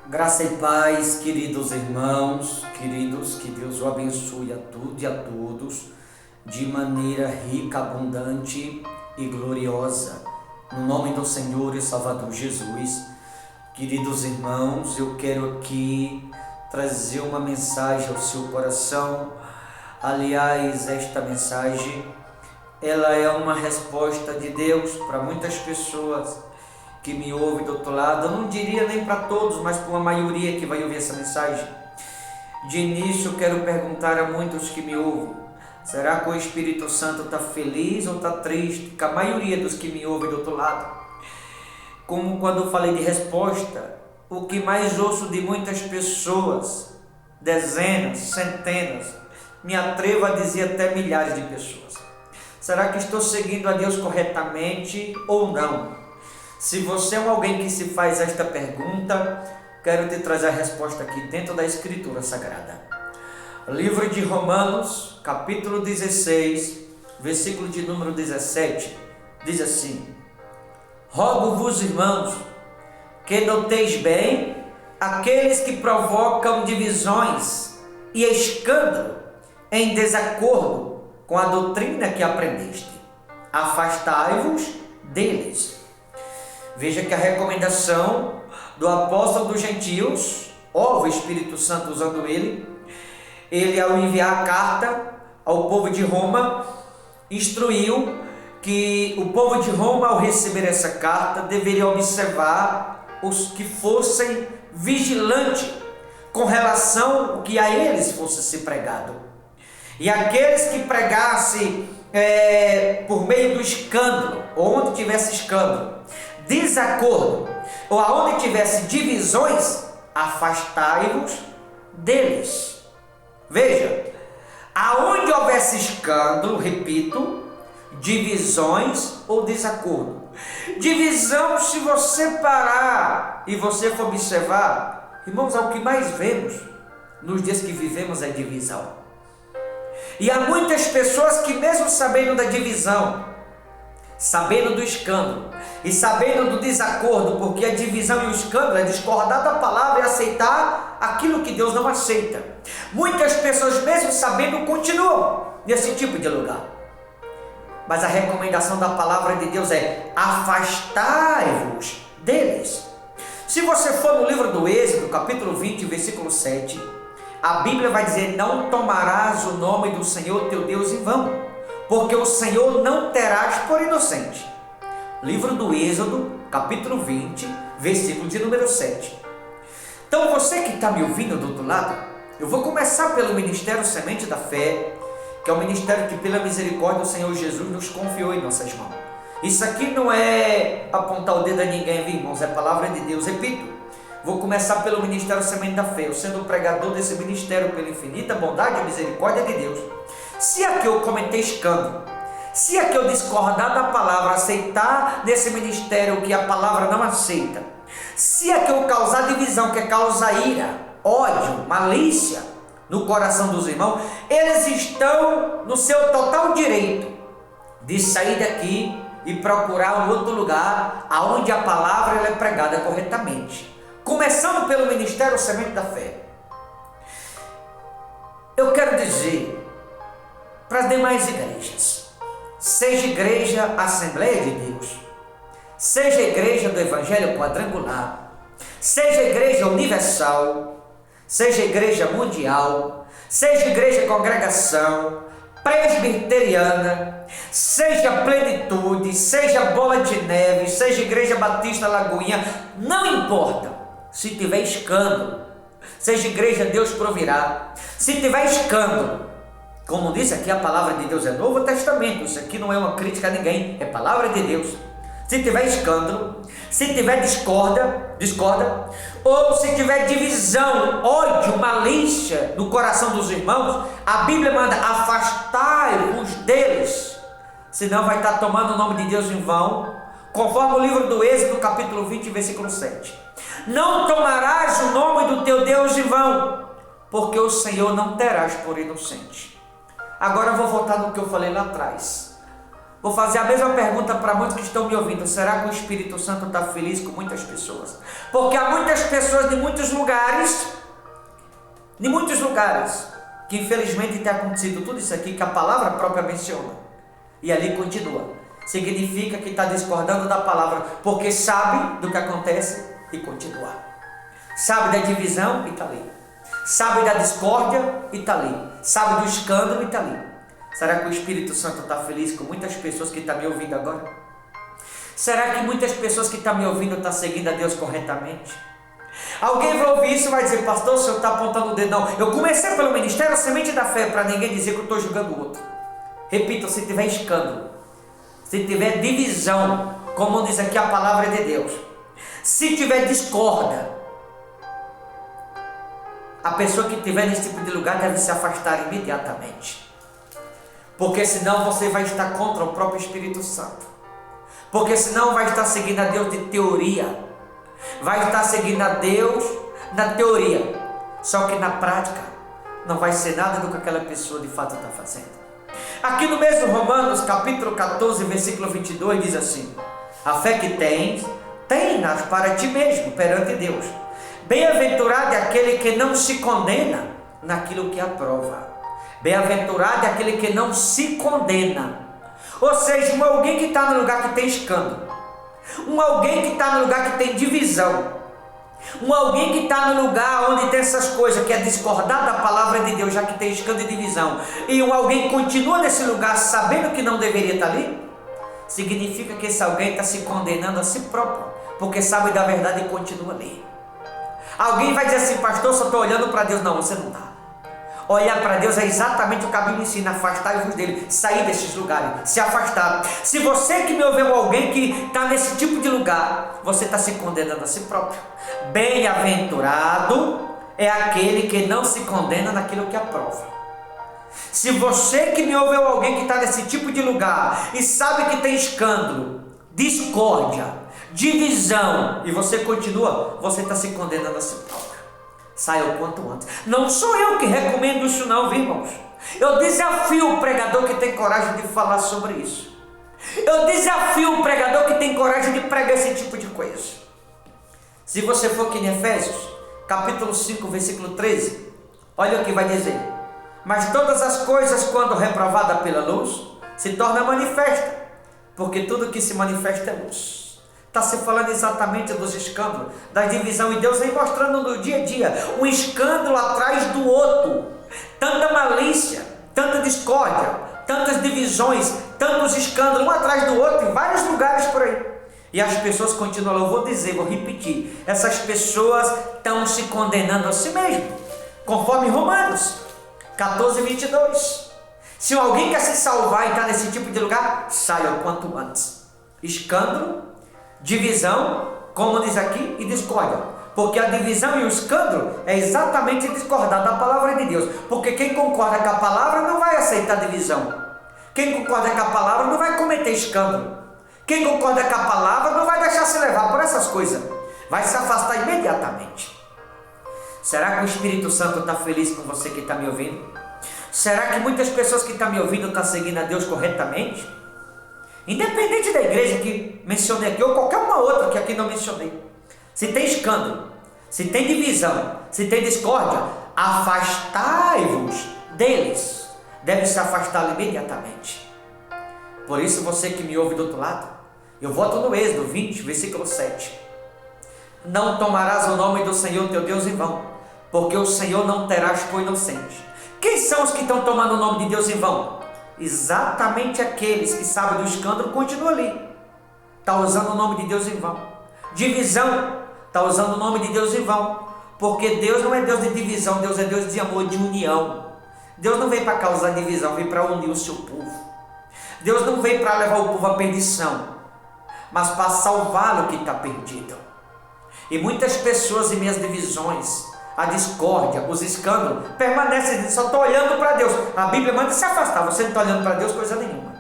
Graça e paz, queridos irmãos, queridos, que Deus o abençoe a tudo e a todos de maneira rica, abundante e gloriosa. No nome do Senhor e Salvador Jesus, queridos irmãos, eu quero aqui trazer uma mensagem ao seu coração. Aliás, esta mensagem, ela é uma resposta de Deus para muitas pessoas que me ouvem do outro lado. Eu não diria nem para todos, mas para uma maioria que vai ouvir essa mensagem. De início, eu quero perguntar a muitos que me ouvem: será que o Espírito Santo está feliz ou está triste? Que a maioria dos que me ouvem do outro lado. Como quando eu falei de resposta, o que mais ouço de muitas pessoas, dezenas, centenas, me atrevo a dizer até milhares de pessoas: será que estou seguindo a Deus corretamente ou não? Se você é alguém que se faz esta pergunta, quero te trazer a resposta aqui dentro da Escritura Sagrada. Livro de Romanos, capítulo 16, versículo de número 17, diz assim: rogo-vos, irmãos, que noteis bem aqueles que provocam divisões e escândalo em desacordo com a doutrina que aprendeste. Afastai-vos deles. Veja que a recomendação do apóstolo dos gentios, o Espírito Santo usando ele ao enviar a carta ao povo de Roma, instruiu que o povo de Roma, ao receber essa carta, deveria observar os que fossem vigilantes com relação ao que a eles fosse se pregado. E aqueles que pregassem por meio do escândalo, onde tivesse escândalo, desacordo, ou aonde tivesse divisões, afastai-vos deles. Veja, aonde houvesse escândalo, repito, divisões ou desacordo. Divisão, se você parar e você for observar, irmãos, é o que mais vemos nos dias que vivemos, é divisão. E há muitas pessoas que, mesmo sabendo da divisão, sabendo do escândalo e sabendo do desacordo, porque a divisão e o escândalo é discordar da palavra e aceitar aquilo que Deus não aceita. Muitas pessoas, mesmo sabendo, continuam nesse tipo de lugar. Mas a recomendação da palavra de Deus é: afastai-vos deles. Se você for no livro do Êxodo, capítulo 20, versículo 7, a Bíblia vai dizer: não tomarás o nome do Senhor teu Deus em vão, porque o Senhor não terás por inocente. Livro do Êxodo, capítulo 20, versículo de número 7. Então, você que está me ouvindo do outro lado, eu vou começar pelo Ministério Semente da Fé, que é o ministério que, pela misericórdia do Senhor Jesus, nos confiou em nossas mãos. Isso aqui não é apontar o dedo a ninguém, viu, irmãos? É a palavra de Deus. Repito, vou começar pelo Ministério Semente da Fé, eu sendo o pregador desse ministério pela infinita bondade e misericórdia de Deus. Se aqui eu cometer escândalo, se aqui eu discordar da palavra, aceitar nesse ministério que a palavra não aceita, se aqui eu causar divisão, que é causar ira, ódio, malícia no coração dos irmãos, eles estão no seu total direito de sair daqui e procurar um outro lugar onde a palavra ela é pregada corretamente. Começando pelo Ministério Semente da Fé, eu quero dizer para as demais igrejas, seja igreja Assembleia de Deus, seja igreja do Evangelho Quadrangular, seja igreja universal, seja igreja mundial, seja igreja congregação, presbiteriana, seja plenitude, seja bola de neve, seja igreja batista Lagoinha, não importa. Se tiver escândalo, seja igreja Deus provirá. Se tiver escândalo, como disse aqui, a palavra de Deus é Novo Testamento, isso aqui não é uma crítica a ninguém, é palavra de Deus. Se tiver escândalo, se tiver discorda, ou se tiver divisão, ódio, malícia no coração dos irmãos, a Bíblia manda: afastai-vos deles, senão vai estar tomando o nome de Deus em vão, conforme o livro do Êxodo, capítulo 20, versículo 7. Não tomarás o nome do teu Deus em vão, porque o Senhor não terás por inocente. Agora eu vou voltar no que eu falei lá atrás. Vou fazer a mesma pergunta para muitos que estão me ouvindo. Será que o Espírito Santo está feliz com muitas pessoas? Porque há muitas pessoas de muitos lugares, que infelizmente tem acontecido tudo isso aqui que a palavra própria menciona. E ali continua. Significa que está discordando da palavra, porque sabe do que acontece e continua. Sabe da divisão e está ali. Sabe da discórdia e está ali. Sabe do escândalo e está ali. Será que o Espírito Santo está feliz com muitas pessoas que estão me ouvindo agora? Será que muitas pessoas que estão me ouvindo estão seguindo a Deus corretamente? Alguém vai ouvir isso e vai dizer: pastor, o senhor está apontando o dedo. Não, eu comecei pelo ministério Semente da Fé, para ninguém dizer que eu estou julgando o outro. Repito, se tiver escândalo, se tiver divisão, como diz aqui a palavra de Deus, se tiver discórdia, a pessoa que estiver nesse tipo de lugar deve se afastar imediatamente. Porque senão você vai estar contra o próprio Espírito Santo. Porque senão vai estar seguindo a Deus de teoria. Vai estar seguindo a Deus na teoria. Só que na prática não vai ser nada do que aquela pessoa de fato está fazendo. Aqui no mesmo Romanos, capítulo 14, versículo 22, diz assim: a fé que tens, tem-nas para ti mesmo, perante Deus. Bem-aventurado é aquele que não se condena naquilo que aprova. Bem-aventurado é aquele que não se condena. Ou seja, alguém que está no lugar que tem escândalo, alguém que está no lugar que tem divisão, alguém que está no lugar onde tem essas coisas, que é discordar da palavra de Deus, já que tem escândalo e divisão, e alguém continua nesse lugar sabendo que não deveria estar ali, significa que esse alguém está se condenando a si próprio, porque sabe da verdade e continua ali. Alguém vai dizer assim: pastor, só estou olhando para Deus. Não, você não está. Olhar para Deus é exatamente o que a Bíblia ensina: afastai-vos dele, sair desses lugares, se afastar. Se você que me ouviu, alguém que está nesse tipo de lugar, você está se condenando a si próprio. Bem-aventurado é aquele que não se condena naquilo que aprova. Se você que me ouviu, alguém que está nesse tipo de lugar e sabe que tem escândalo, discórdia, divisão, e você continua, você está se condenando a si próprio. Saia o quanto antes. Não sou eu que recomendo isso não, viu, irmãos? Eu desafio o pregador que tem coragem de falar sobre isso. Eu desafio o pregador que tem coragem de pregar esse tipo de coisa. Se você for aqui em Efésios, capítulo 5, versículo 13, olha o que vai dizer: mas todas as coisas, quando reprovada pela luz, se tornam manifesta, porque tudo que se manifesta é luz. Está se falando exatamente dos escândalos, da divisão, e Deus vem mostrando no dia a dia, um escândalo atrás do outro, tanta malícia, tanta discórdia, tantas divisões, tantos escândalos, um atrás do outro, em vários lugares por aí. E as pessoas continuam, eu vou dizer, vou repetir, essas pessoas estão se condenando a si mesmo, conforme Romanos 14, 22. Se alguém quer se salvar e está nesse tipo de lugar, saia o quanto antes. Escândalo, divisão, como diz aqui, e discórdia. Porque a divisão e o escândalo é exatamente discordar da palavra de Deus. Porque quem concorda com a palavra não vai aceitar divisão. Quem concorda com a palavra não vai cometer escândalo. Quem concorda com a palavra não vai deixar se levar por essas coisas. Vai se afastar imediatamente. Será que o Espírito Santo está feliz com você que está me ouvindo? Será que muitas pessoas que estão me ouvindo estão seguindo a Deus corretamente? Independente da igreja que mencionei aqui, ou qualquer uma outra que aqui não mencionei. Se tem escândalo, se tem divisão, se tem discórdia, afastai-vos deles. Deve se afastar imediatamente. Por isso, você que me ouve do outro lado, eu volto no Êxodo 20, versículo 7. Não tomarás o nome do Senhor teu Deus em vão, porque o Senhor não terás por inocente. Quem são os que estão tomando o nome de Deus em vão? Exatamente aqueles que sabem do escândalo, continuam ali. Está usando o nome de Deus em vão. Divisão, está usando o nome de Deus em vão. Porque Deus não é Deus de divisão, Deus é Deus de amor, de união. Deus não veio para causar divisão, veio para unir o seu povo. Deus não veio para levar o povo à perdição, mas para salvá-lo que está perdido. E muitas pessoas em minhas divisões, a discórdia, os escândalos, permanecem, só estou olhando para Deus. A Bíblia manda se afastar, você não está olhando para Deus coisa nenhuma.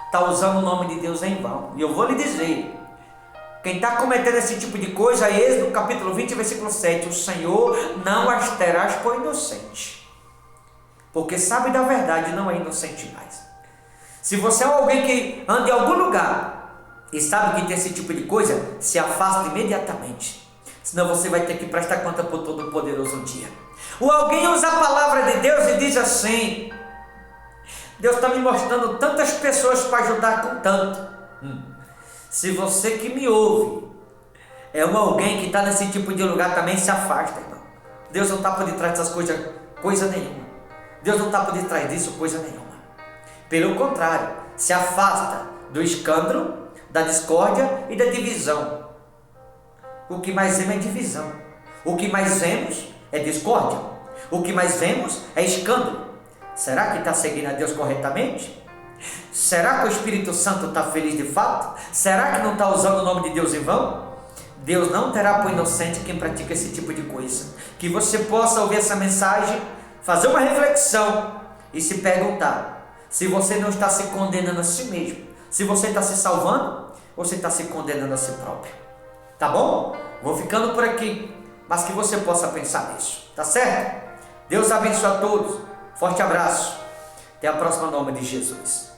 Está usando o nome de Deus em vão. E eu vou lhe dizer, quem está cometendo esse tipo de coisa, Êxodo capítulo 20, versículo 7, o Senhor não as terás por inocente, porque sabe da verdade, não é inocente mais. Se você é alguém que anda em algum lugar e sabe que tem esse tipo de coisa, se afasta imediatamente. Senão você vai ter que prestar conta por Todo-Poderoso um dia. Ou alguém usa a palavra de Deus e diz assim: Deus está me mostrando tantas pessoas para ajudar com tanto. Se você que me ouve é alguém que está nesse tipo de lugar, também se afasta, irmão. Deus não está por detrás dessas coisas, coisa nenhuma. Deus não está por detrás disso, coisa nenhuma. Pelo contrário, se afasta do escândalo, da discórdia e da divisão. O que mais vemos é divisão. O que mais vemos é discórdia. O que mais vemos é escândalo. Será que está seguindo a Deus corretamente? Será que o Espírito Santo está feliz de fato? Será que não está usando o nome de Deus em vão? Deus não terá por inocente quem pratica esse tipo de coisa. Que você possa ouvir essa mensagem, fazer uma reflexão e se perguntar se você não está se condenando a si mesmo, se você está se salvando ou se está se condenando a si próprio. Tá bom? Vou ficando por aqui, mas que você possa pensar nisso, tá certo? Deus abençoe a todos, forte abraço, até a próxima, em nome de Jesus.